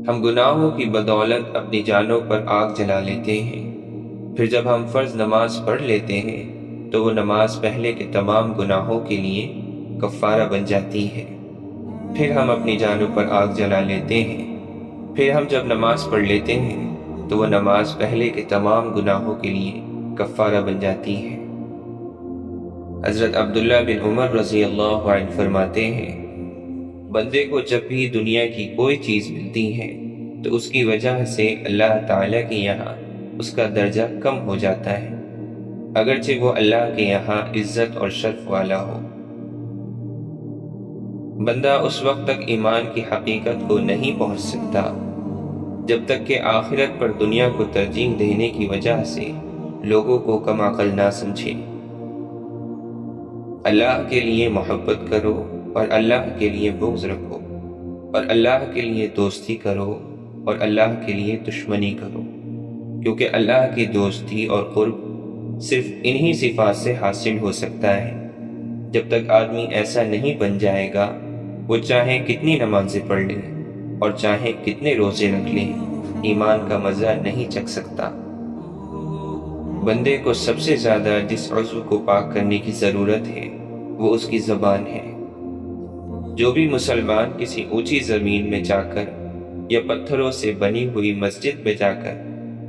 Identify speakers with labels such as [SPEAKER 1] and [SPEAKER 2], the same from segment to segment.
[SPEAKER 1] ہم گناہوں کی بدولت اپنی جانوں پر آگ جلا لیتے ہیں، پھر جب ہم فرض نماز پڑھ لیتے ہیں تو وہ نماز پہلے کے تمام گناہوں کے لیے کفارہ بن جاتی ہے۔ پھر ہم اپنی جانوں پر آگ جلا لیتے ہیں، پھر ہم جب نماز پڑھ لیتے ہیں تو وہ نماز پہلے کے تمام گناہوں کے لیے کفارہ بن جاتی ہے۔ حضرت عبداللہ بن عمر رضی اللہ عنہ فرماتے ہیں، بندے کو جب بھی دنیا کی کوئی چیز ملتی ہے تو اس کی وجہ سے اللہ تعالیٰ کے یہاں اس کا درجہ کم ہو جاتا ہے، اگرچہ وہ اللہ کے یہاں عزت اور شرف والا ہو۔ بندہ اس وقت تک ایمان کی حقیقت کو نہیں پہنچ سکتا جب تک کہ آخرت پر دنیا کو ترجیح دینے کی وجہ سے لوگوں کو کم عقل نہ سمجھے۔ اللہ کے لیے محبت کرو اور اللہ کے لیے بغض رکھو، اور اللہ کے لیے دوستی کرو اور اللہ کے لیے دشمنی کرو، کیونکہ اللہ کی دوستی اور قرب صرف انہی صفات سے حاصل ہو سکتا ہے۔ جب تک آدمی ایسا نہیں بن جائے گا، وہ چاہے کتنی نمازیں پڑھ لے اور چاہے کتنے روزے رکھ لے، ایمان کا مزہ نہیں چکھ سکتا۔ بندے کو سب سے زیادہ جس عضو کو پاک کرنے کی ضرورت ہے وہ اس کی زبان ہے۔ جو بھی مسلمان کسی اونچی زمین میں جا کر یا پتھروں سے بنی ہوئی مسجد میں جا کر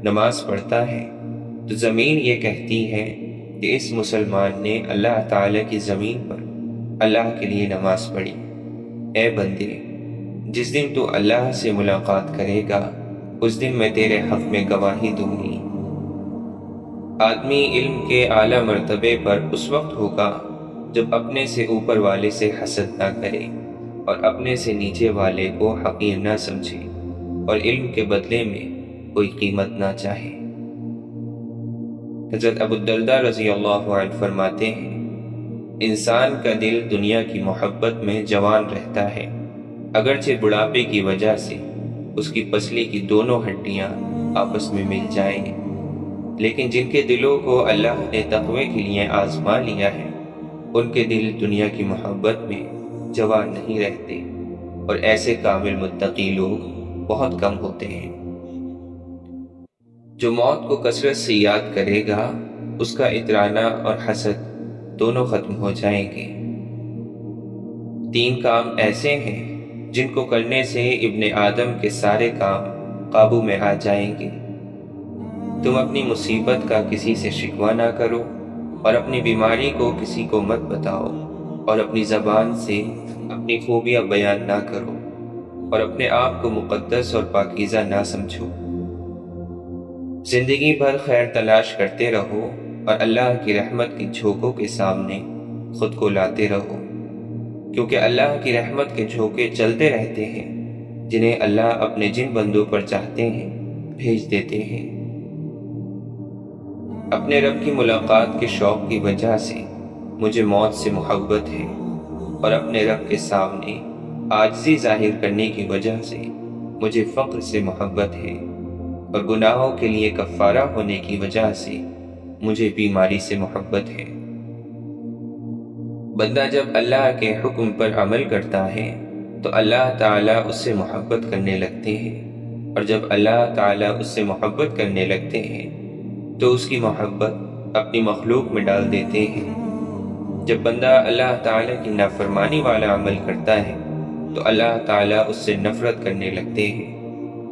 [SPEAKER 1] نماز پڑھتا ہے تو زمین یہ کہتی ہے کہ اس مسلمان نے اللہ تعالیٰ کی زمین پر اللہ کے لیے نماز پڑھی۔ اے بندے، جس دن تو اللہ سے ملاقات کرے گا اس دن میں تیرے حق میں گواہی دوں گی۔ آدمی علم کے اعلیٰ مرتبے پر اس وقت ہوگا جب اپنے سے اوپر والے سے حسد نہ کرے اور اپنے سے نیچے والے کو حقیر نہ سمجھے اور علم کے بدلے میں کوئی قیمت نہ چاہے۔ حضرت ابو الدرداء رضی اللہ عنہ فرماتے ہیں، انسان کا دل دنیا کی محبت میں جوان رہتا ہے، اگرچہ بڑھاپے کی وجہ سے اس کی پسلی کی دونوں ہڈیاں آپس میں مل جائیں، لیکن جن کے دلوں کو اللہ نے تقوی کے لیے آزما لیا ہے ان کے دل دنیا کی محبت میں جوان نہیں رہتے، اور ایسے کامل متقی لوگ بہت کم ہوتے ہیں۔ جو موت کو کثرت سے یاد کرے گا اس کا اترانا اور حسد دونوں ختم ہو جائیں گے۔ 3 کام ایسے ہیں جن کو کرنے سے ابن آدم کے سارے کام قابو میں آ جائیں گے۔ تم اپنی مصیبت کا کسی سے شکوہ نہ کرو اور اپنی بیماری کو کسی کو مت بتاؤ، اور اپنی زبان سے اپنی خوبیاں بیان نہ کرو، اور اپنے آپ کو مقدس اور پاکیزہ نہ سمجھو۔ زندگی بھر خیر تلاش کرتے رہو اور اللہ کی رحمت کی جھونکوں کے سامنے خود کو لاتے رہو، کیونکہ اللہ کی رحمت کے جھونکے چلتے رہتے ہیں جنہیں اللہ اپنے جن بندوں پر چاہتے ہیں بھیج دیتے ہیں۔ اپنے رب کی ملاقات کے شوق کی وجہ سے مجھے موت سے محبت ہے، اور اپنے رب کے سامنے عاجزی ظاہر کرنے کی وجہ سے مجھے فقر سے محبت ہے، اور گناہوں کے لیے کفارہ ہونے کی وجہ سے مجھے بیماری سے محبت ہے۔ بندہ جب اللہ کے حکم پر عمل کرتا ہے تو اللہ تعالیٰ اس سے محبت کرنے لگتے ہیں، اور جب اللہ تعالیٰ اس سے محبت کرنے لگتے ہیں تو اس کی محبت اپنی مخلوق میں ڈال دیتے ہیں۔ جب بندہ اللہ تعالیٰ کی نافرمانی والا عمل کرتا ہے تو اللہ تعالیٰ اس سے نفرت کرنے لگتے ہیں،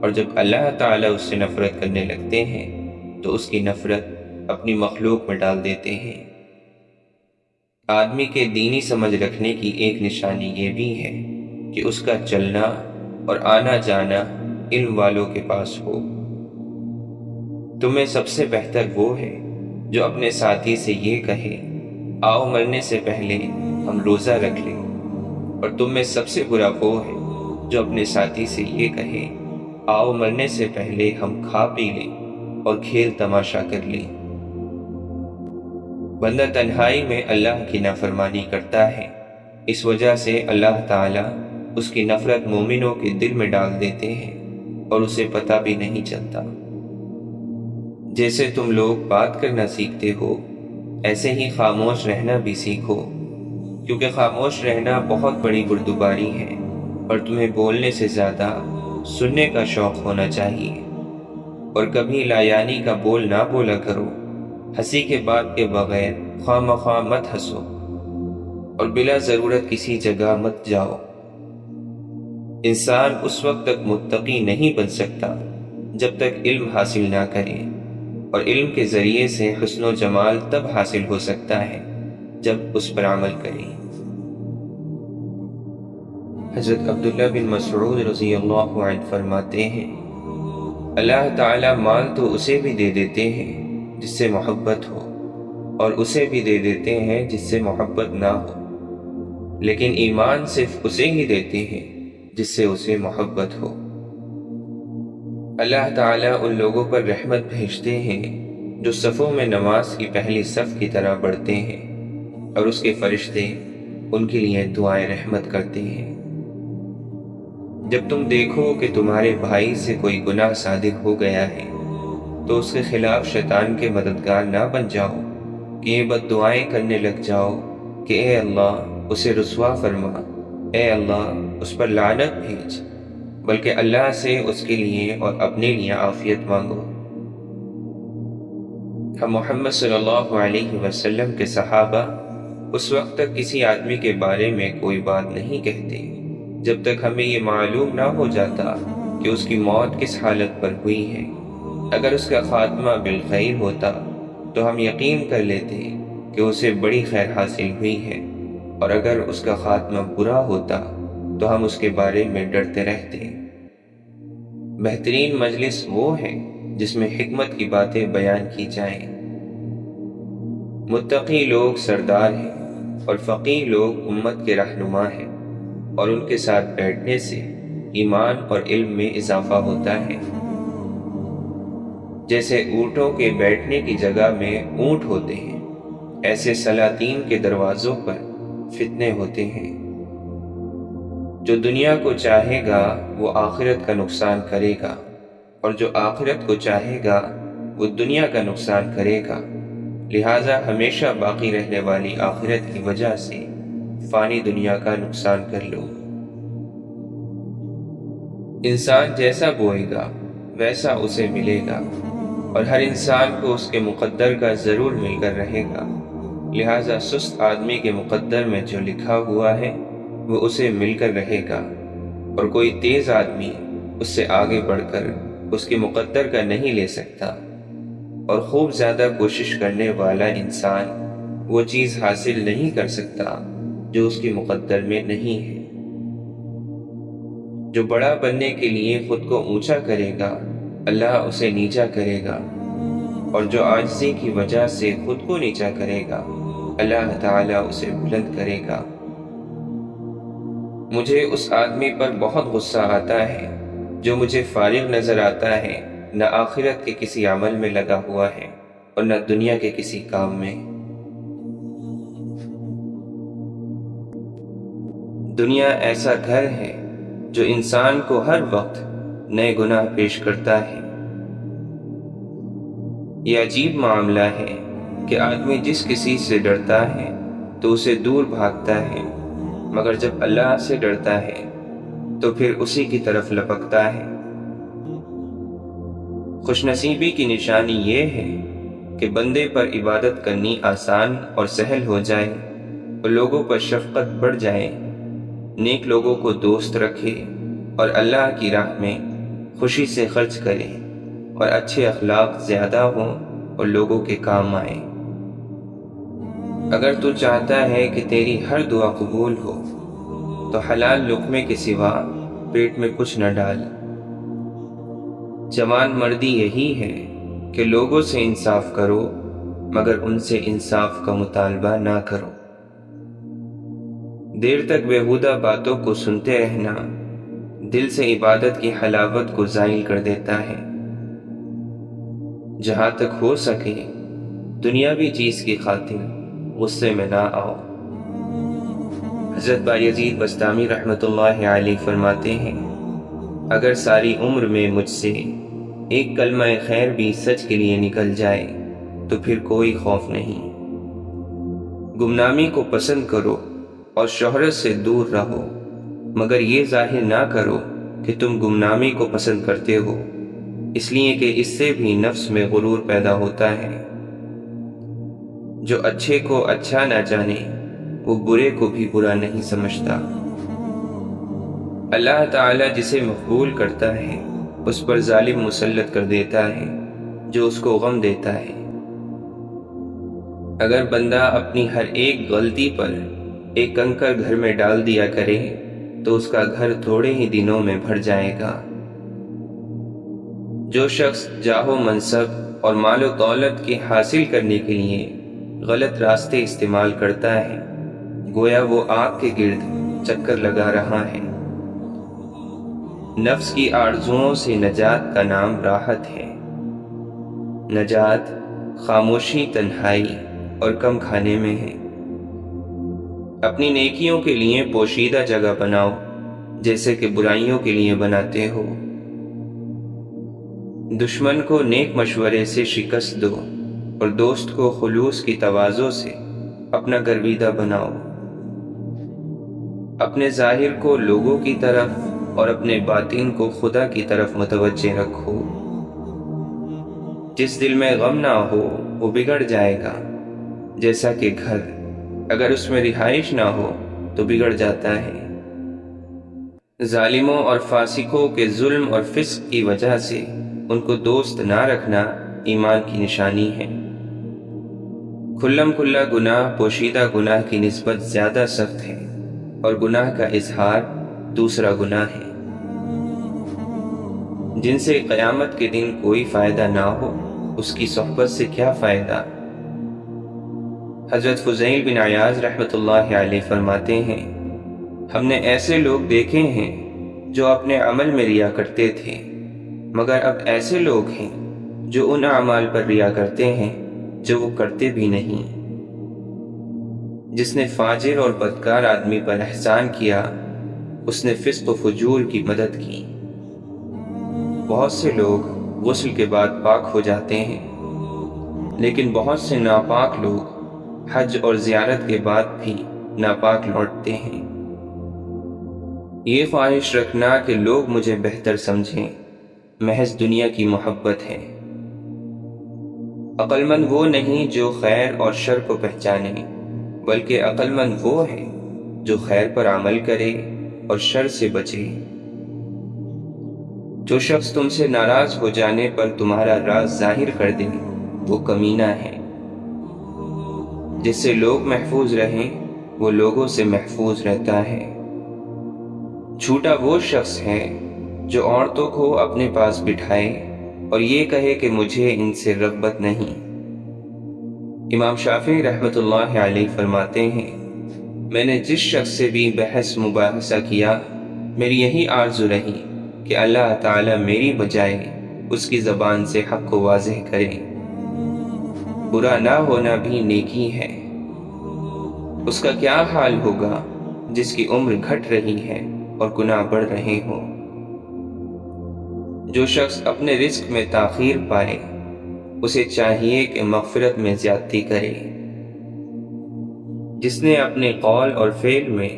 [SPEAKER 1] اور جب اللہ تعالیٰ اس سے نفرت کرنے لگتے ہیں تو اس کی نفرت اپنی مخلوق میں ڈال دیتے ہیں۔ آدمی کے دینی سمجھ رکھنے کی ایک نشانی یہ بھی ہے کہ اس کا چلنا اور آنا جانا علم والوں کے پاس ہو۔ تمہیں سب سے بہتر وہ ہے جو اپنے ساتھی سے یہ کہے، آؤ مرنے سے پہلے ہم روزہ رکھ لیں، اور تم میں سب سے برا وہ ہے جو اپنے ساتھی سے یہ کہے، آؤ مرنے سے پہلے ہم کھا پی لیں اور کھیل تماشا کر لیں۔ بندہ تنہائی میں اللہ کی نافرمانی کرتا ہے، اس وجہ سے اللہ تعالیٰ اس کی نفرت مومنوں کے دل میں ڈال دیتے ہیں اور اسے پتہ بھی نہیں چلتا۔ جیسے تم لوگ بات کرنا سیکھتے ہو ایسے ہی خاموش رہنا بھی سیکھو، کیونکہ خاموش رہنا بہت بڑی بردباری ہے اور تمہیں بولنے سے زیادہ سننے کا شوق ہونا چاہیے۔ اور کبھی لایانی کا بول نہ بولا کرو، ہنسی کے بات کے بغیر خواہ مخواہ مت ہنسو اور بلا ضرورت کسی جگہ مت جاؤ۔ انسان اس وقت تک متقی نہیں بن سکتا جب تک علم حاصل نہ کرے، اور علم کے ذریعے سے حسن و جمال تب حاصل ہو سکتا ہے جب اس پر عمل کرے۔ حضرت عبداللہ بن مسعود رضی اللہ عنہ فرماتے ہیں، اللہ تعالیٰ مال تو اسے بھی دے دیتے ہیں جس سے محبت ہو، اور اسے بھی دے دیتے ہیں جس سے محبت نہ ہو، لیکن ایمان صرف اسے ہی دیتے ہیں جس سے اسے محبت ہو۔ اللہ تعالیٰ ان لوگوں پر رحمت بھیجتے ہیں جو صفوں میں نماز کی پہلی صف کی طرح بڑھتے ہیں، اور اس کے فرشتے ان کے لیے دعائیں رحمت کرتے ہیں۔ جب تم دیکھو کہ تمہارے بھائی سے کوئی گناہ صادق ہو گیا ہے تو اس کے خلاف شیطان کے مددگار نہ بن جاؤ کہ یہ بد دعائیں کرنے لگ جاؤ کہ اے اللہ اسے رسوا فرما، اے اللہ اس پر لعنت بھیج، بلکہ اللہ سے اس کے لیے اور اپنے لیے عافیت مانگو۔ ہم محمد صلی اللہ علیہ وسلم کے صحابہ اس وقت تک کسی آدمی کے بارے میں کوئی بات نہیں کہتے جب تک ہمیں یہ معلوم نہ ہو جاتا کہ اس کی موت کس حالت پر ہوئی ہے۔ اگر اس کا خاتمہ بالخیر ہوتا تو ہم یقین کر لیتے کہ اسے بڑی خیر حاصل ہوئی ہے، اور اگر اس کا خاتمہ برا ہوتا تو ہم اس کے بارے میں ڈرتے رہتے۔ بہترین مجلس وہ ہے جس میں حکمت کی باتیں بیان کی جائیں۔ متقی لوگ سردار ہیں اور فقیر لوگ امت کے رہنما ہیں، اور ان کے ساتھ بیٹھنے سے ایمان اور علم میں اضافہ ہوتا ہے۔ جیسے اونٹوں کے بیٹھنے کی جگہ میں اونٹ ہوتے ہیں، ایسے سلاطین کے دروازوں پر فتنے ہوتے ہیں۔ جو دنیا کو چاہے گا وہ آخرت کا نقصان کرے گا، اور جو آخرت کو چاہے گا وہ دنیا کا نقصان کرے گا۔ لہٰذا ہمیشہ باقی رہنے والی آخرت کی وجہ سے فانی دنیا کا نقصان کر لو۔ انسان جیسا بوئے گا ویسا اسے ملے گا، اور ہر انسان کو اس کے مقدر کا ضرور مل کر رہے گا۔ لہٰذا سست آدمی کے مقدر میں جو لکھا ہوا ہے وہ اسے مل کر رہے گا، اور کوئی تیز آدمی اس سے آگے بڑھ کر اس کے مقدر کا نہیں لے سکتا، اور خوب زیادہ کوشش کرنے والا انسان وہ چیز حاصل نہیں کر سکتا جو اس کے مقدر میں نہیں ہے۔ جو بڑا بننے کے لیے خود کو اونچا کرے گا اللہ اسے نیچا کرے گا، اور جو عاجزی کی وجہ سے خود کو نیچا کرے گا اللہ تعالیٰ اسے بلند کرے گا۔ مجھے اس آدمی پر بہت غصہ آتا ہے جو مجھے فارغ نظر آتا ہے، نہ آخرت کے کسی عمل میں لگا ہوا ہے اور نہ دنیا کے کسی کام میں۔ دنیا ایسا گھر ہے جو انسان کو ہر وقت نئے گناہ پیش کرتا ہے۔ یہ عجیب معاملہ ہے کہ آدمی جس کسی سے ڈرتا ہے تو اسے دور بھاگتا ہے، مگر جب اللہ سے ڈرتا ہے تو پھر اسی کی طرف لپکتا ہے۔ خوش نصیبی کی نشانی یہ ہے کہ بندے پر عبادت کرنی آسان اور سہل ہو جائے، اور لوگوں پر شفقت بڑھ جائے، نیک لوگوں کو دوست رکھے، اور اللہ کی راہ میں خوشی سے خرچ کرے، اور اچھے اخلاق زیادہ ہوں اور لوگوں کے کام آئے۔ اگر تو چاہتا ہے کہ تیری ہر دعا قبول ہو تو حلال لقمے کے سوا پیٹ میں کچھ نہ ڈال۔ جوان مردی یہی ہے کہ لوگوں سے انصاف کرو مگر ان سے انصاف کا مطالبہ نہ کرو۔ دیر تک بیہودہ باتوں کو سنتے رہنا دل سے عبادت کی حلاوت کو زائل کر دیتا ہے۔ جہاں تک ہو سکے دنیاوی چیز کی خاطر غصے میں نہ آؤ۔ حضرت بایزید بستامی رحمۃ اللہ علیہ فرماتے ہیں، اگر ساری عمر میں مجھ سے ایک کلمہ خیر بھی سچ کے لیے نکل جائے تو پھر کوئی خوف نہیں۔ گمنامی کو پسند کرو اور شہرت سے دور رہو، مگر یہ ظاہر نہ کرو کہ تم گمنامی کو پسند کرتے ہو، اس لیے کہ اس سے بھی نفس میں غرور پیدا ہوتا ہے۔ جو اچھے کو اچھا نہ جانے وہ برے کو بھی برا نہیں سمجھتا۔ اللہ تعالیٰ جسے مقبول کرتا ہے اس پر ظالم مسلط کر دیتا ہے جو اس کو غم دیتا ہے۔ اگر بندہ اپنی ہر ایک غلطی پر ایک کنکر گھر میں ڈال دیا کرے تو اس کا گھر تھوڑے ہی دنوں میں بھر جائے گا۔ جو شخص جاہ و منصب اور مال و دولت کے حاصل کرنے کے لیے غلط راستے استعمال کرتا ہے، گویا وہ آگ کے گرد چکر لگا رہا ہے۔ نفس کی آرزوؤں سے نجات کا نام راحت ہے۔ نجات خاموشی، تنہائی اور کم کھانے میں ہے۔ اپنی نیکیوں کے لیے پوشیدہ جگہ بناؤ جیسے کہ برائیوں کے لیے بناتے ہو۔ دشمن کو نیک مشورے سے شکست دو اور دوست کو خلوص کی تواضع سے اپنا گرویدہ بناؤ۔ اپنے ظاہر کو لوگوں کی طرف اور اپنے باطن کو خدا کی طرف متوجہ رکھو۔ جس دل میں غم نہ ہو وہ بگڑ جائے گا، جیسا کہ گھر اگر اس میں رہائش نہ ہو تو بگڑ جاتا ہے۔ ظالموں اور فاسقوں کے ظلم اور فسق کی وجہ سے ان کو دوست نہ رکھنا ایمان کی نشانی ہے۔ کھلم کھلا گناہ پوشیدہ گناہ کی نسبت زیادہ سخت ہے، اور گناہ کا اظہار دوسرا گناہ ہے۔ جن سے قیامت کے دن کوئی فائدہ نہ ہو اس کی صحبت سے کیا فائدہ۔ حضرت فضیل بن عیاض رحمۃ اللہ علیہ فرماتے ہیں، ہم نے ایسے لوگ دیکھے ہیں جو اپنے عمل میں ریا کرتے تھے، مگر اب ایسے لوگ ہیں جو ان اعمال پر ریا کرتے ہیں جو وہ کرتے بھی نہیں۔ جس نے فاجر اور بدکار آدمی پر احسان کیا اس نے فسق و فجور کی مدد کی۔ بہت سے لوگ غسل کے بعد پاک ہو جاتے ہیں، لیکن بہت سے ناپاک لوگ حج اور زیارت کے بعد بھی ناپاک لوٹتے ہیں۔ یہ خواہش رکھنا کہ لوگ مجھے بہتر سمجھیں محض دنیا کی محبت ہے۔ عقل مند وہ نہیں جو خیر اور شر کو پہچانے، بلکہ عقل مند وہ ہے جو خیر پر عمل کرے اور شر سے بچے۔ جو شخص تم سے ناراض ہو جانے پر تمہارا راز ظاہر کر دے وہ کمینہ ہے۔ جس سے لوگ محفوظ رہیں وہ لوگوں سے محفوظ رہتا ہے۔ جھوٹا وہ شخص ہے جو عورتوں کو اپنے پاس بٹھائے اور یہ کہے کہ مجھے ان سے رغبت نہیں۔ امام شافعی رحمۃ اللہ علیہ فرماتے ہیں، میں نے جس شخص سے بھی بحث مباحثہ کیا میری یہی آرزو رہی کہ اللہ تعالیٰ میری بجائے اس کی زبان سے حق کو واضح کرے۔ برا نہ ہونا بھی نیکی ہے۔ اس کا کیا حال ہوگا جس کی عمر گھٹ رہی ہے اور گناہ بڑھ رہے ہوں۔ جو شخص اپنے رزق میں تاخیر پائے اسے چاہیے کہ مغفرت میں زیادتی کرے۔ جس نے اپنے قول اور فعل میں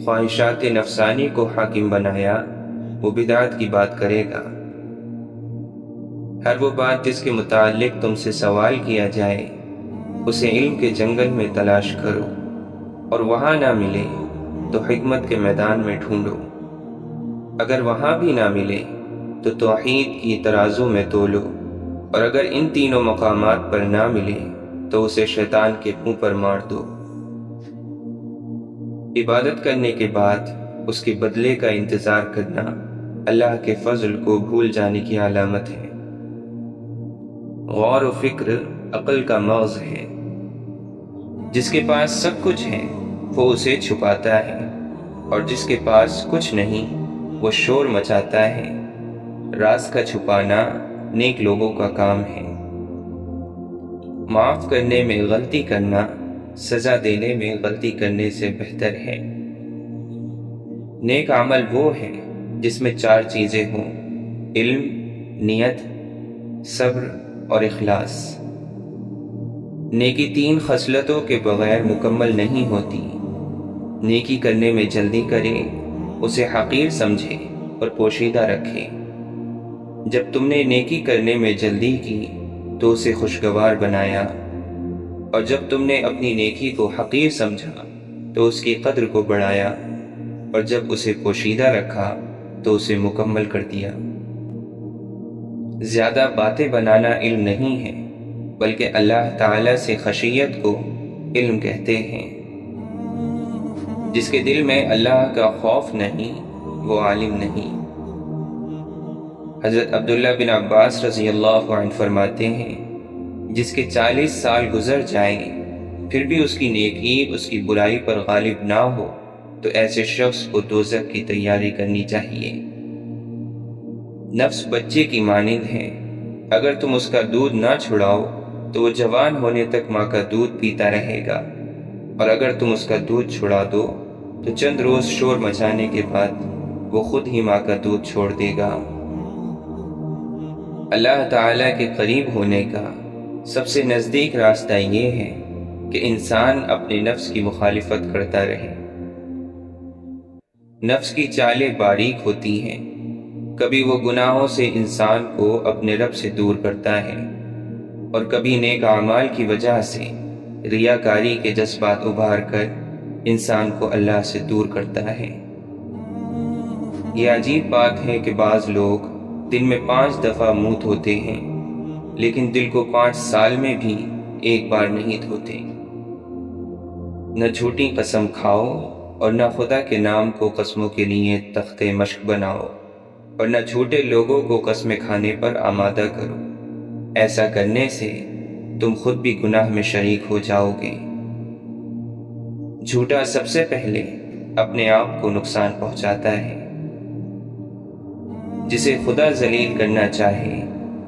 [SPEAKER 1] خواہشات نفسانی کو حاکم بنایا وہ بدعت کی بات کرے گا۔ ہر وہ بات جس کے متعلق تم سے سوال کیا جائے اسے علم کے جنگل میں تلاش کرو، اور وہاں نہ ملے تو حکمت کے میدان میں ڈھونڈو۔ اگر وہاں بھی نہ ملے تو توحید کی ترازو میں تولو، اور اگر ان تینوں مقامات پر نہ ملے تو اسے شیطان کے منہ پر مار دو۔ عبادت کرنے کے بعد اس کے بدلے کا انتظار کرنا اللہ کے فضل کو بھول جانے کی علامت ہے۔ غور و فکر عقل کا مغز ہے۔ جس کے پاس سب کچھ ہے وہ اسے چھپاتا ہے، اور جس کے پاس کچھ نہیں وہ شور مچاتا ہے۔ راز کا چھپانا نیک لوگوں کا کام ہے۔ معاف کرنے میں غلطی کرنا سزا دینے میں غلطی کرنے سے بہتر ہے۔ نیک عمل وہ ہے جس میں 4 چیزیں ہوں: علم، نیت، صبر اور اخلاص۔ نیکی 3 خصلتوں کے بغیر مکمل نہیں ہوتی: نیکی کرنے میں جلدی کرے، اسے حقیر سمجھے اور پوشیدہ رکھے۔ جب تم نے نیکی کرنے میں جلدی کی تو اسے خوشگوار بنایا، اور جب تم نے اپنی نیکی کو حقیر سمجھا تو اس کی قدر کو بڑھایا، اور جب اسے پوشیدہ رکھا تو اسے مکمل کر دیا۔ زیادہ باتیں بنانا علم نہیں ہے، بلکہ اللہ تعالیٰ سے خشیت کو علم کہتے ہیں۔ جس کے دل میں اللہ کا خوف نہیں وہ عالم نہیں۔ حضرت عبداللہ بن عباس رضی اللہ عنہ فرماتے ہیں، جس کے 40 سال گزر جائیں پھر بھی اس کی نیکی اس کی برائی پر غالب نہ ہو تو ایسے شخص کو دوزخ کی تیاری کرنی چاہیے۔ نفس بچے کی مانند ہے، اگر تم اس کا دودھ نہ چھڑاؤ تو وہ جوان ہونے تک ماں کا دودھ پیتا رہے گا، اور اگر تم اس کا دودھ چھڑا دو تو چند روز شور مچانے کے بعد وہ خود ہی ماں کا دودھ چھوڑ دے گا۔ اللہ تعالیٰ کے قریب ہونے کا سب سے نزدیک راستہ یہ ہے کہ انسان اپنے نفس کی مخالفت کرتا رہے۔ نفس کی چالیں باریک ہوتی ہیں، کبھی وہ گناہوں سے انسان کو اپنے رب سے دور کرتا ہے، اور کبھی نیک اعمال کی وجہ سے ریاکاری کے جذبات ابھار کر انسان کو اللہ سے دور کرتا ہے۔ یہ عجیب بات ہے کہ بعض لوگ دن میں 5 دفعہ منہ دھوتے ہیں، لیکن دل کو 5 سال میں بھی ایک بار نہیں دھوتے۔ نہ جھوٹی قسم کھاؤ اور نہ خدا کے نام کو قسموں کے لیے تختے مشق بناؤ، اور نہ جھوٹے لوگوں کو قسمیں کھانے پر آمادہ کرو، ایسا کرنے سے تم خود بھی گناہ میں شریک ہو جاؤ گے۔ جھوٹا سب سے پہلے اپنے آپ کو نقصان پہنچاتا ہے۔ جسے خدا ذلیل کرنا چاہے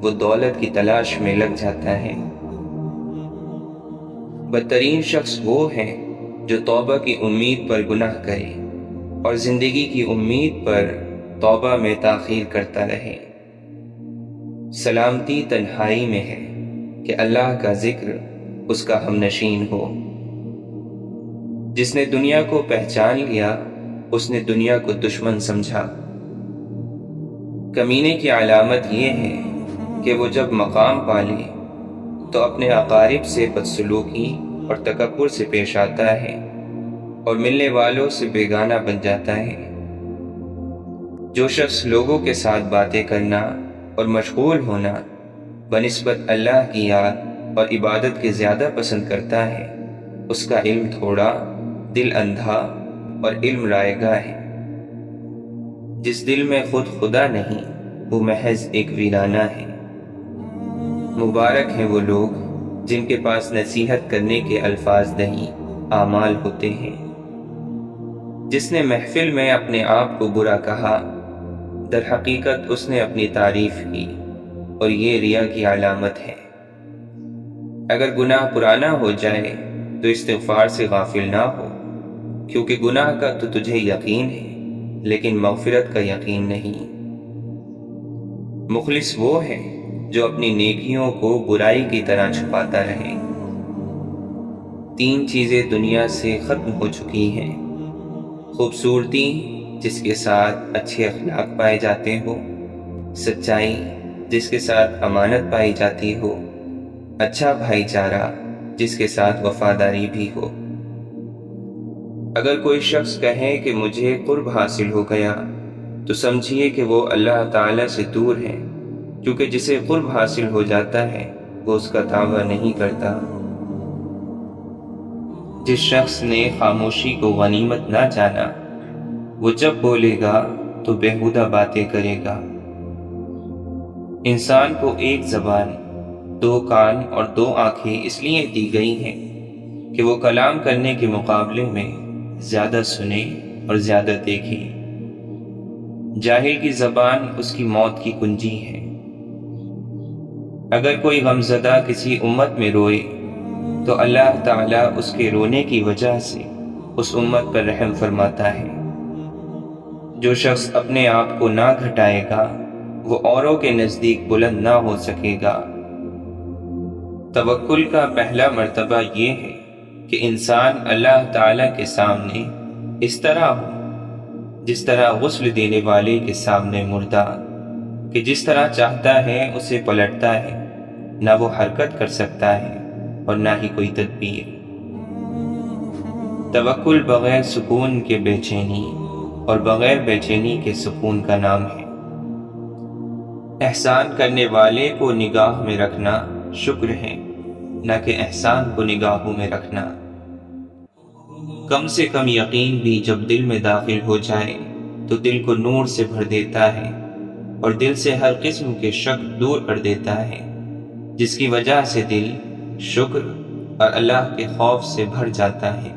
[SPEAKER 1] وہ دولت کی تلاش میں لگ جاتا ہے۔ بدترین شخص وہ ہے جو توبہ کی امید پر گناہ کرے اور زندگی کی امید پر توبہ میں تاخیر کرتا رہے۔ سلامتی تنہائی میں ہے کہ اللہ کا ذکر اس کا ہمنشین ہو۔ جس نے دنیا کو پہچان لیا اس نے دنیا کو دشمن سمجھا۔ کمینے کی علامت یہ ہے کہ وہ جب مقام پالے تو اپنے اقارب سے بدسلوکی اور تکبر سے پیش آتا ہے اور ملنے والوں سے بیگانہ بن جاتا ہے۔ جو شخص لوگوں کے ساتھ باتیں کرنا اور مشغول ہونا بنسبت اللہ کی یاد اور عبادت کے زیادہ پسند کرتا ہے، اس کا علم تھوڑا، دل اندھا اور علم رائے گاہ ہے۔ جس دل میں خود خدا نہیں وہ محض ایک ویرانہ ہے۔ مبارک ہیں وہ لوگ جن کے پاس نصیحت کرنے کے الفاظ نہیں اعمال ہوتے ہیں۔ جس نے محفل میں اپنے آپ کو برا کہا، در حقیقت اس نے اپنی تعریف کی، اور یہ ریا کی علامت ہے۔ اگر گناہ پرانا ہو جائے تو استغفار سے غافل نہ ہو، کیونکہ گناہ کا تو تجھے یقین ہے لیکن مغفرت کا یقین نہیں۔ مخلص وہ ہے جو اپنی نیکیوں کو برائی کی طرح چھپاتا رہے۔ 3 چیزیں دنیا سے ختم ہو چکی ہیں: خوبصورتی جس کے ساتھ اچھے اخلاق پائے جاتے ہو، سچائی جس کے ساتھ امانت پائی جاتی ہو، اچھا بھائی چارہ جس کے ساتھ وفاداری بھی ہو۔ اگر کوئی شخص کہے کہ مجھے قرب حاصل ہو گیا تو سمجھیے کہ وہ اللہ تعالیٰ سے دور ہے، کیونکہ جسے قرب حاصل ہو جاتا ہے وہ اس کا دعویٰ نہیں کرتا۔ جس شخص نے خاموشی کو غنیمت نہ جانا وہ جب بولے گا تو بیہودہ باتیں کرے گا۔ انسان کو ایک زبان، 2 کان اور 2 آنکھیں اس لیے دی گئی ہیں کہ وہ کلام کرنے کے مقابلے میں زیادہ سنے اور زیادہ دیکھے۔ جاہل کی زبان اس کی موت کی کنجی ہے۔ اگر کوئی غمزدہ کسی امت میں روئے تو اللہ تعالیٰ اس کے رونے کی وجہ سے اس امت پر رحم فرماتا ہے۔ جو شخص اپنے آپ کو نہ گھٹائے گا وہ اوروں کے نزدیک بلند نہ ہو سکے گا۔ توکل کا پہلا مرتبہ یہ ہے کہ انسان اللہ تعالیٰ کے سامنے اس طرح ہو جس طرح غسل دینے والے کے سامنے مردہ، کہ جس طرح چاہتا ہے اسے پلٹتا ہے، نہ وہ حرکت کر سکتا ہے اور نہ ہی کوئی تدبیر۔ توکل بغیر سکون کے بے چینی اور بغیر بے چینی کے سکون کا نام ہے۔ احسان کرنے والے کو نگاہ میں رکھنا شکر ہے، نہ کہ احسان کو نگاہوں میں رکھنا۔ کم سے کم یقین بھی جب دل میں داخل ہو جائے تو دل کو نور سے بھر دیتا ہے اور دل سے ہر قسم کے شک دور کر دیتا ہے، جس کی وجہ سے دل شکر اور اللہ کے خوف سے بھر جاتا ہے۔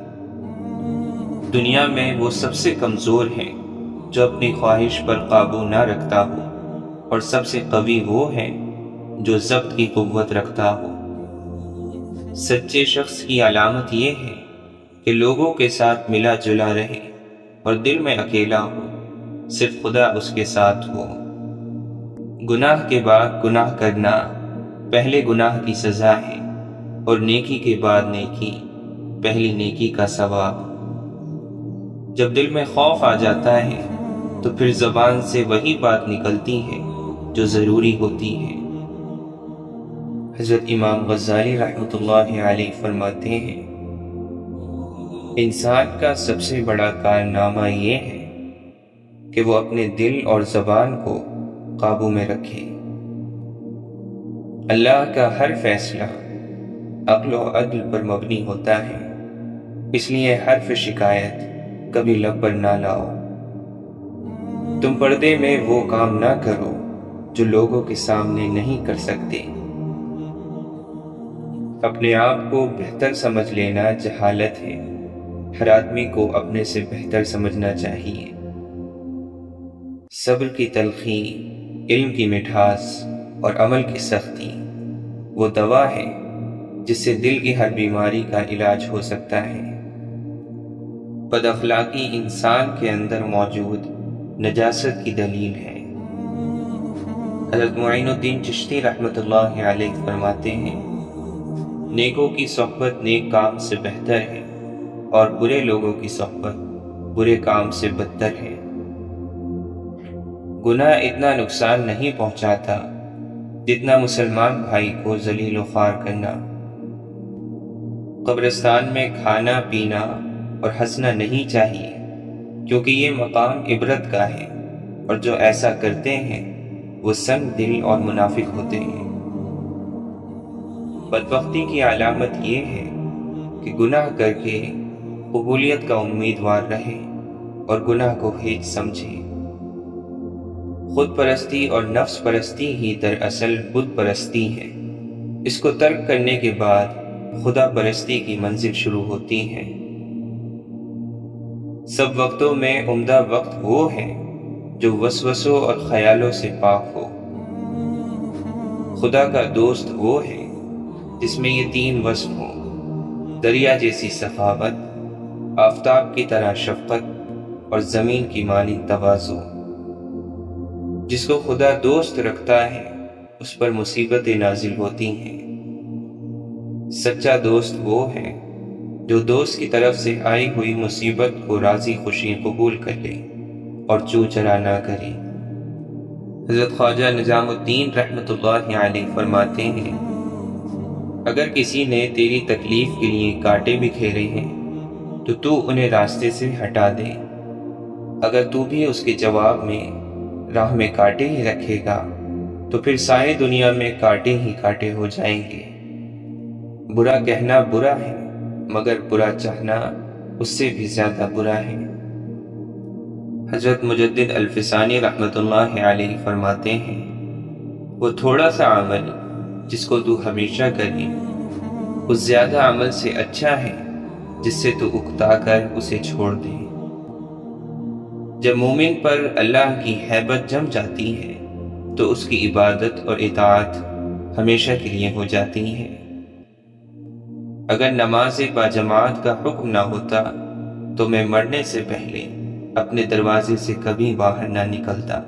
[SPEAKER 1] دنیا میں وہ سب سے کمزور ہے جو اپنی خواہش پر قابو نہ رکھتا ہو، اور سب سے قوی وہ ہے جو ضبط کی قوت رکھتا ہو۔ سچے شخص کی علامت یہ ہے کہ لوگوں کے ساتھ ملا جلا رہے اور دل میں اکیلا ہو، صرف خدا اس کے ساتھ ہو۔ گناہ کے بعد گناہ کرنا پہلے گناہ کی سزا ہے، اور نیکی کے بعد نیکی پہلی نیکی کا ثواب۔ جب دل میں خوف آ جاتا ہے تو پھر زبان سے وہی بات نکلتی ہے جو ضروری ہوتی ہے۔ حضرت امام غزالی رحمۃ اللہ علیہ فرماتے ہیں، انسان کا سب سے بڑا کارنامہ یہ ہے کہ وہ اپنے دل اور زبان کو قابو میں رکھے۔ اللہ کا ہر فیصلہ عقل و عدل پر مبنی ہوتا ہے، اس لیے حرف شکایت کبھی لب پر نہ لاؤ۔ تم پردے میں وہ کام نہ کرو جو لوگوں کے سامنے نہیں کر سکتے۔ اپنے آپ کو بہتر سمجھ لینا جہالت ہے، ہر آدمی کو اپنے سے بہتر سمجھنا چاہیے۔ صبر کی تلخی، علم کی مٹھاس اور عمل کی سختی وہ دوا ہے جس سے دل کی ہر بیماری کا علاج ہو سکتا ہے۔ بد اخلاقی انسان کے اندر موجود نجاست کی دلیل ہے۔ حضرت معین الدین چشتی رحمۃ اللہ علیہ فرماتے ہیں، نیکوں کی صحبت نیک کام سے بہتر ہے اور برے لوگوں کی صحبت برے کام سے بدتر ہے۔ گناہ اتنا نقصان نہیں پہنچاتا جتنا مسلمان بھائی کو ذلیل و خوار کرنا۔ قبرستان میں کھانا پینا اور ہنسنا نہیں چاہیے، کیونکہ یہ مقام عبرت کا ہے، اور جو ایسا کرتے ہیں وہ سنگ دل اور منافق ہوتے ہیں۔ بدبختی کی علامت یہ ہے کہ گناہ کر کے قبولیت کا امیدوار رہے اور گناہ کو ہیچ سمجھے۔ خود پرستی اور نفس پرستی ہی دراصل بت پرستی ہے۔ اس کو ترک کرنے کے بعد خدا پرستی کی منزل شروع ہوتی ہے۔ سب وقتوں میں عمدہ وقت وہ ہے جو وسوسوں اور خیالوں سے پاک ہو۔ خدا کا دوست وہ ہے جس میں یہ تین وصف ہوں: دریا جیسی سخاوت، آفتاب کی طرح شفقت اور زمین کی مانند تواضع۔ جس کو خدا دوست رکھتا ہے اس پر مصیبتیں نازل ہوتی ہیں۔ سچا دوست وہ ہے جو دوست کی طرف سے آئی ہوئی مصیبت کو راضی خوشی قبول کر لے اور چو چرا نہ کرے۔ حضرت خواجہ نظام الدین رحمۃ اللہ علیہ فرماتے ہیں، اگر کسی نے تیری تکلیف کے لیے کانٹے بکھیرے ہیں تو تو انہیں راستے سے ہٹا دے۔ اگر تو بھی اس کے جواب میں راہ میں کانٹے ہی رکھے گا تو پھر ساری دنیا میں کانٹے ہی کانٹے ہو جائیں گے۔ برا کہنا برا ہے، مگر برا چاہنا اس سے بھی زیادہ برا ہے۔ حضرت مجدد الفسانی رحمۃ اللہ علیہ فرماتے ہیں، وہ تھوڑا سا عمل جس کو تو ہمیشہ کرے اس زیادہ عمل سے اچھا ہے جس سے تو اکتا کر اسے چھوڑ دے۔ جب مومن پر اللہ کی ہیبت جم جاتی ہے تو اس کی عبادت اور اطاعت ہمیشہ کے لیے ہو جاتی ہے۔ اگر نماز باجماعت کا حکم نہ ہوتا تو میں مرنے سے پہلے اپنے دروازے سے کبھی باہر نہ نکلتا۔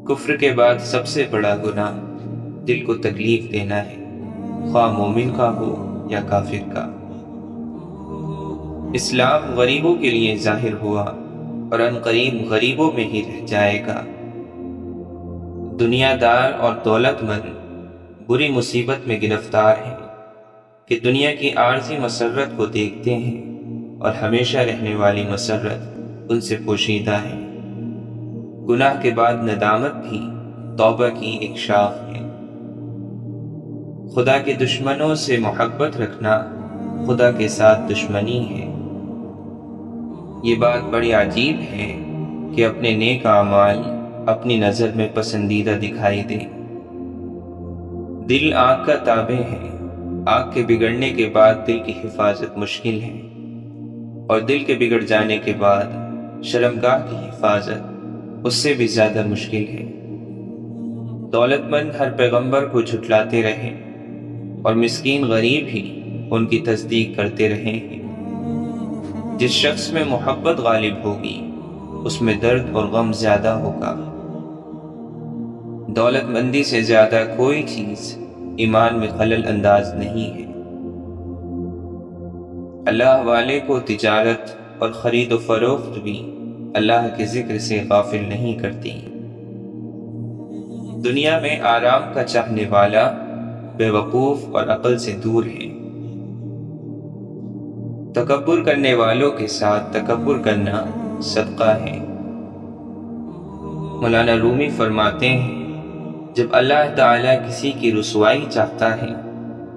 [SPEAKER 1] کفر کے بعد سب سے بڑا گناہ دل کو تکلیف دینا ہے، خواہ مومن کا ہو یا کافر کا۔ اسلام غریبوں کے لیے ظاہر ہوا اور عنقریب غریبوں میں ہی رہ جائے گا۔ دنیا دار اور دولت مند بری مصیبت میں گرفتار ہیں کہ دنیا کی عارضی مسرت کو دیکھتے ہیں اور ہمیشہ رہنے والی مسرت ان سے پوشیدہ ہے۔ گناہ کے بعد ندامت بھی توبہ کی ایک شاخ ہے۔ خدا کے دشمنوں سے محبت رکھنا خدا کے ساتھ دشمنی ہے۔ یہ بات بڑی عجیب ہے کہ اپنے نیک اعمال اپنی نظر میں پسندیدہ دکھائی دیں۔ دل آنکھ کا تابع ہے۔ آنکھ کے بگڑنے کے بعد دل کی حفاظت مشکل ہے، اور دل کے بگڑ جانے کے بعد شرمگاہ کی حفاظت اس سے بھی زیادہ مشکل ہے۔ دولت مند ہر پیغمبر کو جھٹلاتے رہے اور مسکین غریب ہی ان کی تصدیق کرتے رہے ہیں۔ جس شخص میں محبت غالب ہوگی اس میں درد اور غم زیادہ ہوگا۔ دولت مندی سے زیادہ کوئی چیز ایمان میں خلل انداز نہیں ہے۔ اللہ والے کو تجارت اور خرید و فروخت بھی اللہ کے ذکر سے غافل نہیں کرتی۔ دنیا میں آرام کا چاہنے والا بے وقوف اور عقل سے دور ہے۔ تکبر کرنے والوں کے ساتھ تکبر کرنا صدقہ ہے۔ مولانا رومی فرماتے ہیں، جب اللہ تعالیٰ کسی کی رسوائی چاہتا ہے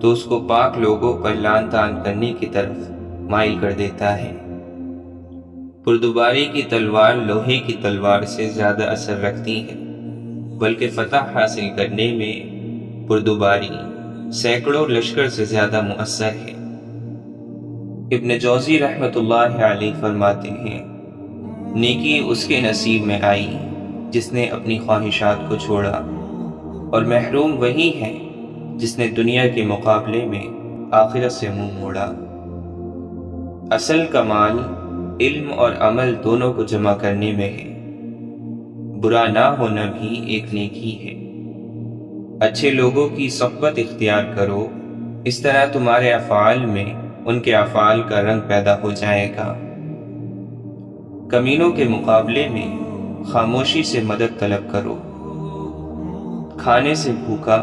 [SPEAKER 1] تو اس کو پاک لوگوں پر لعن طعن کرنے کی طرف مائل کر دیتا ہے۔ بردباری کی تلوار لوہے کی تلوار سے زیادہ اثر رکھتی ہے، بلکہ فتح حاصل کرنے میں بردباری سینکڑوں لشکر سے زیادہ مؤثر ہے۔ ابن جوزی رحمۃ اللہ علیہ فرماتے ہیں، نیکی اس کے نصیب میں آئی جس نے اپنی خواہشات کو چھوڑا، اور محروم وہی ہے جس نے دنیا کے مقابلے میں آخرت سے منہ موڑا۔ اصل کمال علم اور عمل دونوں کو جمع کرنے میں ہے۔ برا نہ ہونا بھی ایک نیکی ہے۔ اچھے لوگوں کی صحبت اختیار کرو، اس طرح تمہارے افعال میں ان کے افعال کا رنگ پیدا ہو جائے گا۔ کمینوں کے مقابلے میں خاموشی سے مدد طلب کرو۔ کھانے سے بھوکا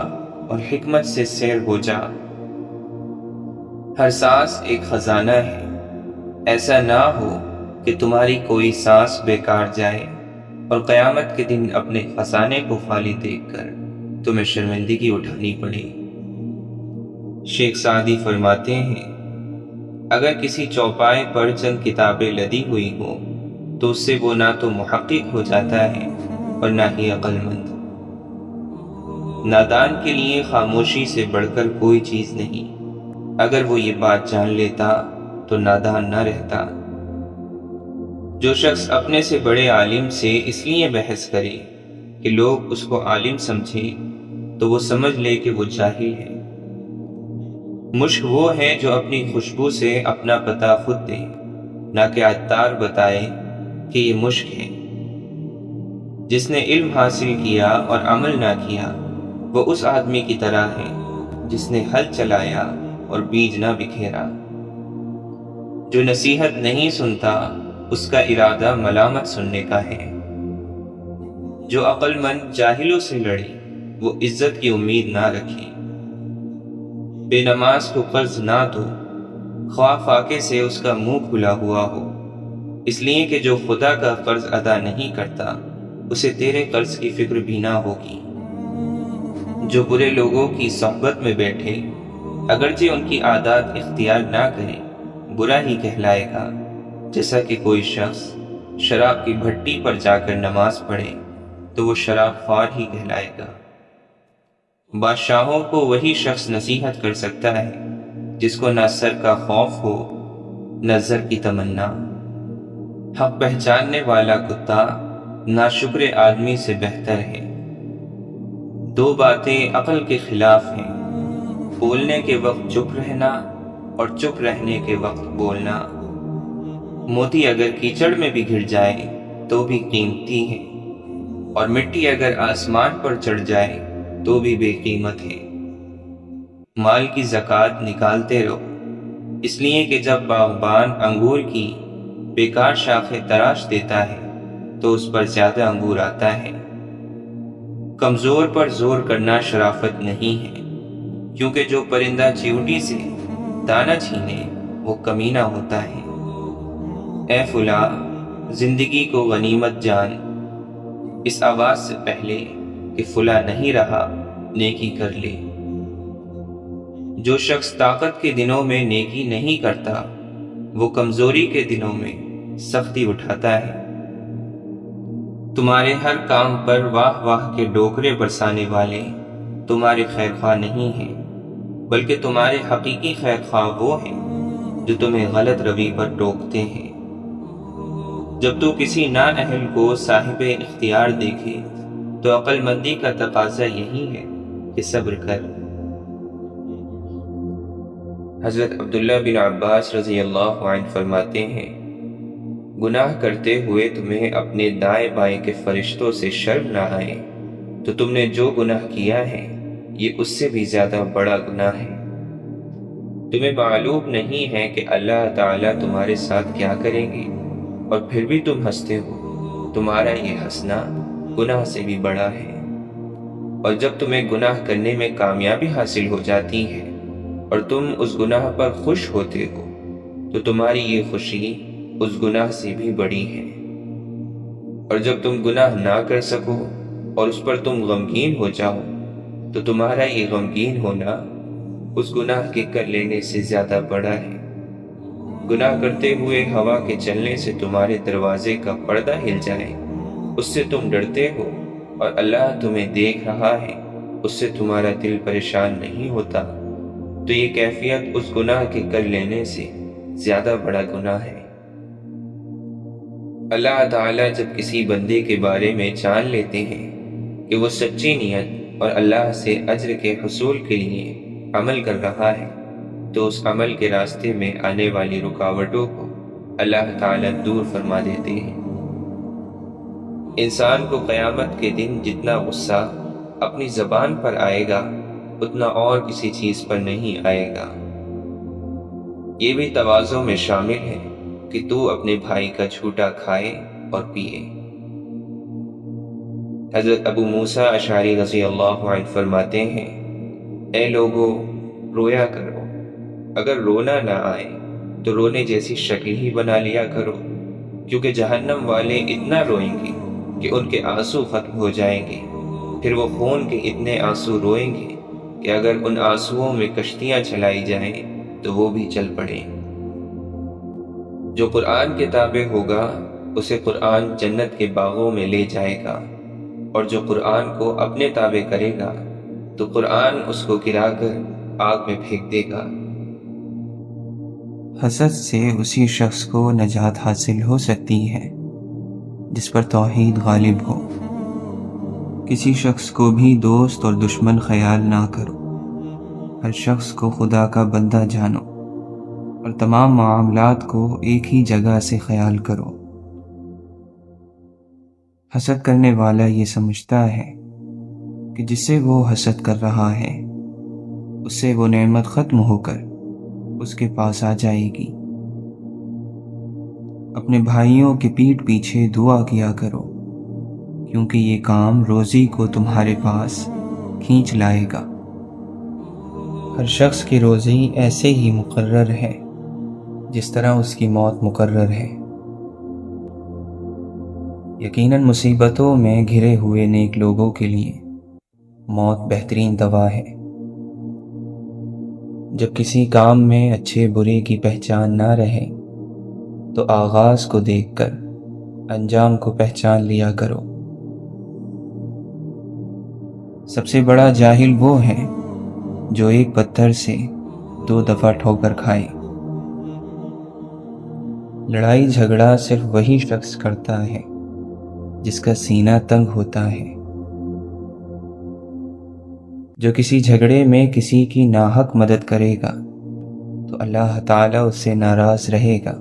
[SPEAKER 1] اور حکمت سے سیر ہو جا۔ ہر سانس ایک خزانہ ہے، ایسا نہ ہو کہ تمہاری کوئی سانس بیکار جائے اور قیامت کے دن اپنے خزانے کو خالی دیکھ کر تمہیں شرمندگی اٹھانی پڑے۔ شیخ سعدی فرماتے ہیں، اگر کسی چوپائے پر چند کتابیں لدی ہوئی ہوں تو اس سے وہ نہ تو محقق ہو جاتا ہے اور نہ ہی عقل مند۔ نادان کے لیے خاموشی سے بڑھ کر کوئی چیز نہیں۔ اگر وہ یہ بات جان لیتا تو نادان نہ رہتا۔ جو شخص اپنے سے بڑے عالم سے اس لیے بحث کرے کہ لوگ اس کو عالم سمجھیں تو وہ سمجھ لے کہ وہ جاہل ہے۔ مشک وہ ہے جو اپنی خوشبو سے اپنا پتہ خود دے، نہ کہ عطار بتائے کہ یہ مشک ہے۔ جس نے علم حاصل کیا اور عمل نہ کیا وہ اس آدمی کی طرح ہے جس نے ہل چلایا اور بیج نہ بکھیرا۔ جو نصیحت نہیں سنتا اس کا ارادہ ملامت سننے کا ہے۔ جو عقل مند جاہلوں سے لڑے وہ عزت کی امید نہ رکھے۔ بے نماز کو قرض نہ دو، خواہ فاقے سے اس کا منہ کھلا ہوا ہو، اس لیے کہ جو خدا کا قرض ادا نہیں کرتا اسے تیرے قرض کی فکر بھی نہ ہوگی۔ جو برے لوگوں کی صحبت میں بیٹھے اگرچہ ان کی عادات اختیار نہ کرے برا ہی کہلائے گا، جیسا کہ کوئی شخص شراب کی بھٹی پر جا کر نماز پڑھے تو وہ شراب خوار ہی کہلائے گا۔ بادشاہوں کو وہی شخص نصیحت کر سکتا ہے جس کو نہ سر کا خوف ہو نہ زر کی تمنا۔ حق پہچاننے والا کتا ناشکر آدمی سے بہتر ہے۔ دو باتیں عقل کے خلاف ہیں، بولنے کے وقت چپ رہنا اور چپ رہنے کے وقت بولنا۔ موتی اگر کیچڑ میں بھی گر جائے تو بھی قیمتی ہے، اور مٹی اگر آسمان پر چڑھ جائے تو بھی بے قیمت ہے۔ مال کی زکوٰۃ نکالتے رہو، اس لیے کہ جب باغبان انگور کی بیکار شاخیں تراش دیتا ہے تو اس پر زیادہ انگور آتا ہے۔ کمزور پر زور کرنا شرافت نہیں ہے، کیونکہ جو پرندہ چیونٹی سے دانہ چھینے وہ کمینہ ہوتا ہے۔ اے فلاں، زندگی کو غنیمت جان، اس آواز سے پہلے کہ فلاں نہیں رہا نیکی کر لے۔ جو شخص طاقت کے دنوں میں نیکی نہیں کرتا وہ کمزوری کے دنوں میں سختی اٹھاتا ہے۔ تمہارے ہر کام پر واہ واہ کے ڈوکرے برسانے والے تمہارے خیر خواہ نہیں ہیں، بلکہ تمہارے حقیقی خیر خواہ وہ ہیں جو تمہیں غلط روی پر ٹوکتے ہیں۔ جب تو کسی نااہل کو صاحب اختیار دیکھے تو عقل مندی کا تقاضا یہی ہے کہ صبر کر۔ حضرت عبداللہ بن عباس رضی اللہ عنہ فرماتے ہیں، گناہ کرتے ہوئے تمہیں اپنے دائیں بائیں کے فرشتوں سے شرم نہ آئے تو تم نے جو گناہ کیا ہے یہ اس سے بھی زیادہ بڑا گناہ ہے۔ تمہیں معلوم نہیں ہے کہ اللہ تعالیٰ تمہارے ساتھ کیا کریں گے اور پھر بھی تم ہنستے ہو۔ تمہارا یہ ہنسنا گناہ سے بھی بڑا ہے۔ اور جب تمہیں گناہ کرنے میں کامیابی حاصل ہو جاتی ہے اور تم اس گناہ پر خوش ہوتے ہو تو تمہاری یہ خوشی اس گناہ سے بھی بڑی ہے۔ اور جب تم گناہ نہ کر سکو اور اس پر تم غمگین ہو جاؤ تو تمہارا یہ غمگین ہونا اس گناہ کے کر لینے سے زیادہ بڑا ہے۔ گناہ کرتے ہوئے ہوا کے چلنے سے تمہارے دروازے کا پردہ ہل جائے، اس سے تم ڈرتے ہو، اور اللہ تمہیں دیکھ رہا ہے، اس سے تمہارا دل پریشان نہیں ہوتا، تو یہ کیفیت اس گناہ کے کر لینے سے زیادہ بڑا گناہ ہے۔ اللہ تعالیٰ جب کسی بندے کے بارے میں جان لیتے ہیں کہ وہ سچی نیت اور اللہ سے اجر کے حصول کے لیے عمل کر رہا ہے تو اس عمل کے راستے میں آنے والی رکاوٹوں کو اللہ تعالیٰ دور فرما دیتے ہیں۔ انسان کو قیامت کے دن جتنا غصہ اپنی زبان پر آئے گا اتنا اور کسی چیز پر نہیں آئے گا۔ یہ بھی تواضع میں شامل ہے کہ تو اپنے بھائی کا جھوٹا کھائے اور پیے۔ حضرت ابو موسیٰ اشعری رضی اللہ عنہ فرماتے ہیں، اے لوگو، رویا کرو، اگر رونا نہ آئے تو رونے جیسی شکل ہی بنا لیا کرو، کیونکہ جہنم والے اتنا روئیں گے کہ ان کے آنسو ختم ہو جائیں گے، پھر وہ خون کے اتنے آنسو روئیں گے کہ اگر ان آنسوؤں میں کشتیاں چلائی جائیں تو وہ بھی چل پڑیں۔ جو قرآن کے تابع ہوگا اسے قرآن جنت کے باغوں میں لے جائے گا، اور جو قرآن کو اپنے تابع کرے گا تو قرآن اس کو گرا کر آگ میں پھینک دے گا۔
[SPEAKER 2] حسد سے اسی شخص کو نجات حاصل ہو سکتی ہے جس پر توحید غالب ہو۔ کسی شخص کو بھی دوست اور دشمن خیال نہ کرو، ہر شخص کو خدا کا بندہ جانو اور تمام معاملات کو ایک ہی جگہ سے خیال کرو۔ حسد کرنے والا یہ سمجھتا ہے کہ جس سے وہ حسد کر رہا ہے اس سے وہ نعمت ختم ہو کر اس کے پاس آ جائے گی۔ اپنے بھائیوں کے پیٹھ پیچھے دعا کیا کرو، کیونکہ یہ کام روزی کو تمہارے پاس کھینچ لائے گا۔ ہر شخص کی روزی ایسے ہی مقرر ہے جس طرح اس کی موت مقرر ہے۔ یقیناً مصیبتوں میں گھرے ہوئے نیک لوگوں کے لیے موت بہترین دوا ہے۔ جب کسی کام میں اچھے برے کی پہچان نہ رہے تو آغاز کو دیکھ کر انجام کو پہچان لیا کرو۔ سب سے بڑا جاہل وہ ہے جو ایک پتھر سے 2 دفعہ ٹھوکر کھائے۔ لڑائی جھگڑا صرف وہی شخص کرتا ہے جس کا سینہ تنگ ہوتا ہے۔ جو کسی جھگڑے میں کسی کی ناحق مدد کرے گا تو اللہ تعالیٰ اس سے ناراض رہے گا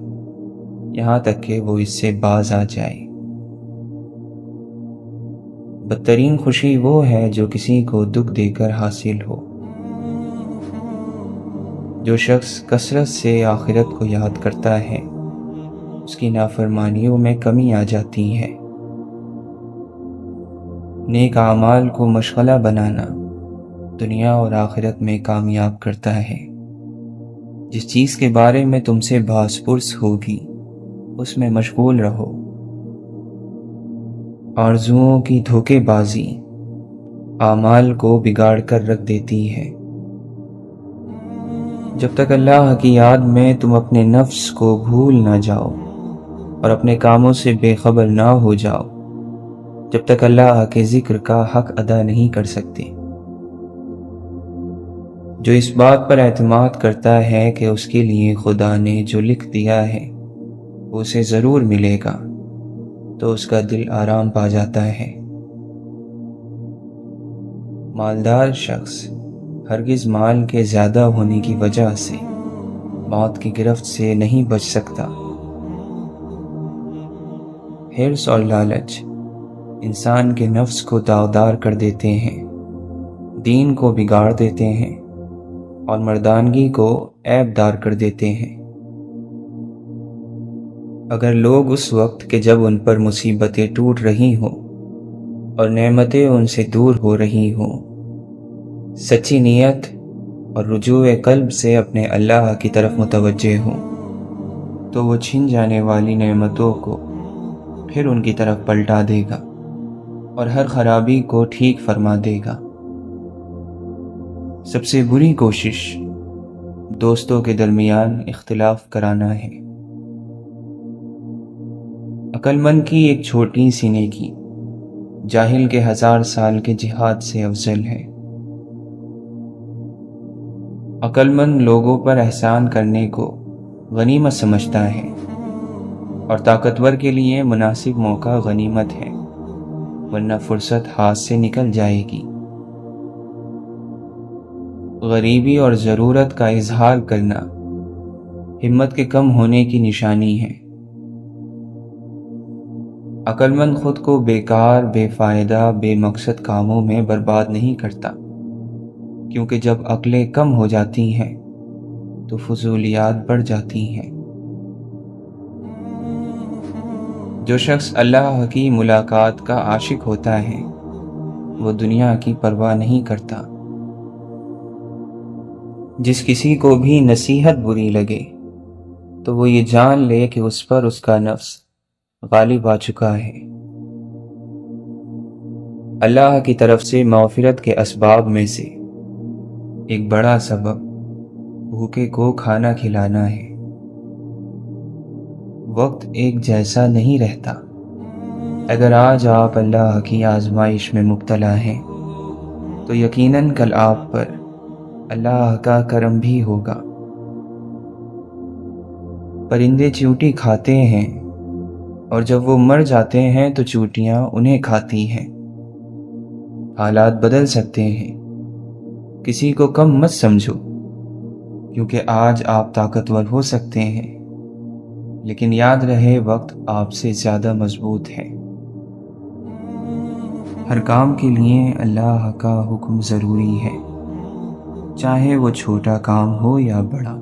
[SPEAKER 2] یہاں تک کہ وہ اس سے باز آ جائے۔ بدترین خوشی وہ ہے جو کسی کو دکھ دے کر حاصل ہو۔ جو شخص کثرت سے آخرت کو یاد کرتا ہے اس کی نافرمانیوں میں کمی آ جاتی ہے۔ نیک اعمال کو مشغلہ بنانا دنیا اور آخرت میں کامیاب کرتا ہے۔ جس چیز کے بارے میں تم سے بحث پرس ہوگی اس میں مشغول رہو۔ آرزوؤں کی دھوکے بازی اعمال کو بگاڑ کر رکھ دیتی ہے۔ جب تک اللہ کی یاد میں تم اپنے نفس کو بھول نہ جاؤ اور اپنے کاموں سے بے خبر نہ ہو جاؤ، جب تک اللہ کے ذکر کا حق ادا نہیں کر سکتے۔ جو اس بات پر اعتماد کرتا ہے کہ اس کے لیے خدا نے جو لکھ دیا ہے وہ اسے ضرور ملے گا، تو اس کا دل آرام پا جاتا ہے۔ مالدار شخص ہرگز مال کے زیادہ ہونے کی وجہ سے موت کی گرفت سے نہیں بچ سکتا۔ حرص اور لالچ انسان کے نفس کو داغدار کر دیتے ہیں، دین کو بگاڑ دیتے ہیں اور مردانگی کو عیب دار کر دیتے ہیں۔ اگر لوگ اس وقت کہ جب ان پر مصیبتیں ٹوٹ رہی ہوں اور نعمتیں ان سے دور ہو رہی ہوں، سچی نیت اور رجوع قلب سے اپنے اللہ کی طرف متوجہ ہوں، تو وہ چھن جانے والی نعمتوں کو پھر ان کی طرف پلٹا دے گا اور ہر خرابی کو ٹھیک فرما دے گا۔ سب سے بری کوشش دوستوں کے درمیان اختلاف کرانا ہے۔ عقل مند کی ایک چھوٹی سی نیکی جاہل کے 1000 سال کے جہاد سے افضل ہے۔ عقل مند لوگوں پر احسان کرنے کو غنیمت سمجھتا ہے اور طاقتور کے لیے مناسب موقع غنیمت ہے، ورنہ فرصت ہاتھ سے نکل جائے گی۔ غریبی اور ضرورت کا اظہار کرنا ہمت کے کم ہونے کی نشانی ہے۔ عقل مند خود کو بیکار، بے فائدہ، بے مقصد کاموں میں برباد نہیں کرتا، کیونکہ جب عقلیں کم ہو جاتی ہیں تو فضولیات بڑھ جاتی ہیں۔ جو شخص اللہ کی ملاقات کا عاشق ہوتا ہے وہ دنیا کی پرواہ نہیں کرتا۔ جس کسی کو بھی نصیحت بری لگے تو وہ یہ جان لے کہ اس پر اس کا نفس غالب آ چکا ہے۔ اللہ کی طرف سے مغفرت کے اسباب میں سے ایک بڑا سبب بھوکے کو کھانا کھلانا ہے۔ وقت ایک جیسا نہیں رہتا۔ اگر آج آپ اللہ کی آزمائش میں مبتلا ہیں تو یقیناً کل آپ پر اللہ کا کرم بھی ہوگا۔ پرندے چیونٹی کھاتے ہیں اور جب وہ مر جاتے ہیں تو چیونٹیاں انہیں کھاتی ہیں۔ حالات بدل سکتے ہیں، کسی کو کم مت سمجھو، کیونکہ آج آپ طاقتور ہو سکتے ہیں، لیکن یاد رہے وقت آپ سے زیادہ مضبوط ہے۔ ہر کام کے لیے اللہ کا حکم ضروری ہے، چاہے وہ چھوٹا کام ہو یا بڑا۔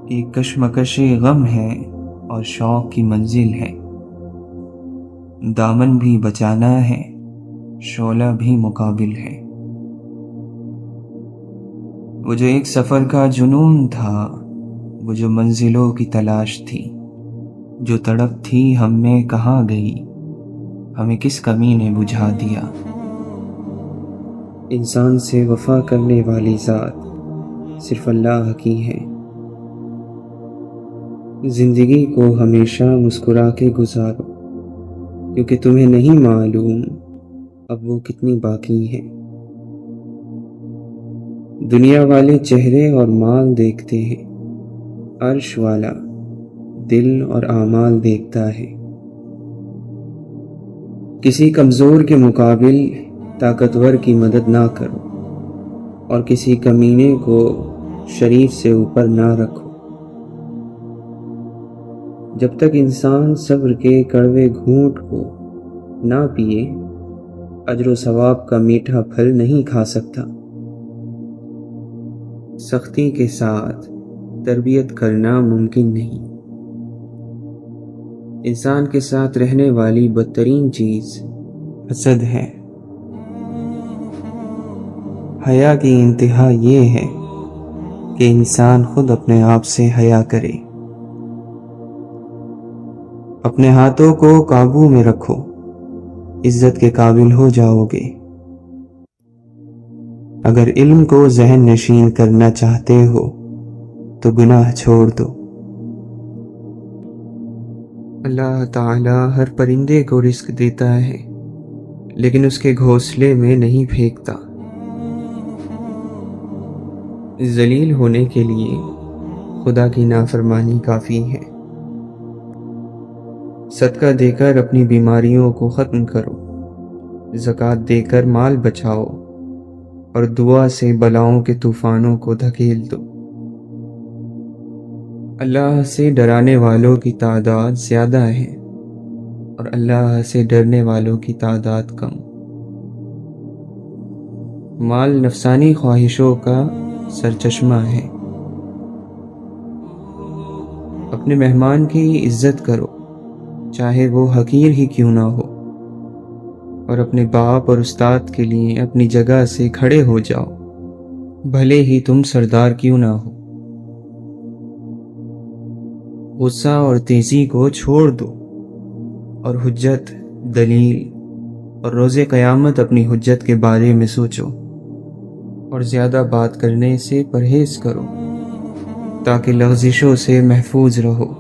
[SPEAKER 2] ایک کشمکش غم ہے اور شوق کی منزل ہے، دامن بھی بچانا ہے، شعلہ بھی مقابل ہے۔ وہ جو ایک سفر کا جنون تھا، وہ جو منزلوں کی تلاش تھی، جو تڑپ تھی ہم میں کہاں گئی، ہمیں کس کمی نے بجھا دیا۔ انسان سے وفا کرنے والی ذات صرف اللہ کی ہے۔ زندگی کو ہمیشہ مسکرا کے گزارو، کیونکہ تمہیں نہیں معلوم اب وہ کتنی باقی ہے۔ دنیا والے چہرے اور مال دیکھتے ہیں، عرش والا دل اور اعمال دیکھتا ہے۔ کسی کمزور کے مقابل طاقتور کی مدد نہ کرو اور کسی کمینے کو شریف سے اوپر نہ رکھو۔ جب تک انسان صبر کے کڑوے گھونٹ کو نہ پیے، اجر و ثواب کا میٹھا پھل نہیں کھا سکتا۔ سختی کے ساتھ تربیت کرنا ممکن نہیں۔ انسان کے ساتھ رہنے والی بدترین چیز حسد ہے۔ حیا کی انتہا یہ ہے کہ انسان خود اپنے آپ سے حیا کرے۔ اپنے ہاتھوں کو قابو میں رکھو، عزت کے قابل ہو جاؤ گے۔ اگر علم کو ذہن نشین کرنا چاہتے ہو تو گناہ چھوڑ دو۔ اللہ تعالی ہر پرندے کو رزق دیتا ہے لیکن اس کے گھونسلے میں نہیں پھینکتا۔ ذلیل ہونے کے لیے خدا کی نافرمانی کافی ہے۔ صدقہ دے کر اپنی بیماریوں کو ختم کرو، زکوٰۃ دے کر مال بچاؤ اور دعا سے بلاؤں کے طوفانوں کو دھکیل دو۔ اللہ سے ڈرانے والوں کی تعداد زیادہ ہے اور اللہ سے ڈرنے والوں کی تعداد کم۔ مال نفسانی خواہشوں کا سرچشمہ ہے۔ اپنے مہمان کی عزت کرو چاہے وہ حقیر ہی کیوں نہ ہو، اور اپنے باپ اور استاد کے لیے اپنی جگہ سے کھڑے ہو جاؤ بھلے ہی تم سردار کیوں نہ ہو۔ غصہ اور تیزی کو چھوڑ دو اور حجت، دلیل اور روز قیامت اپنی حجت کے بارے میں سوچو، اور زیادہ بات کرنے سے پرہیز کرو تاکہ لغزشوں سے محفوظ رہو۔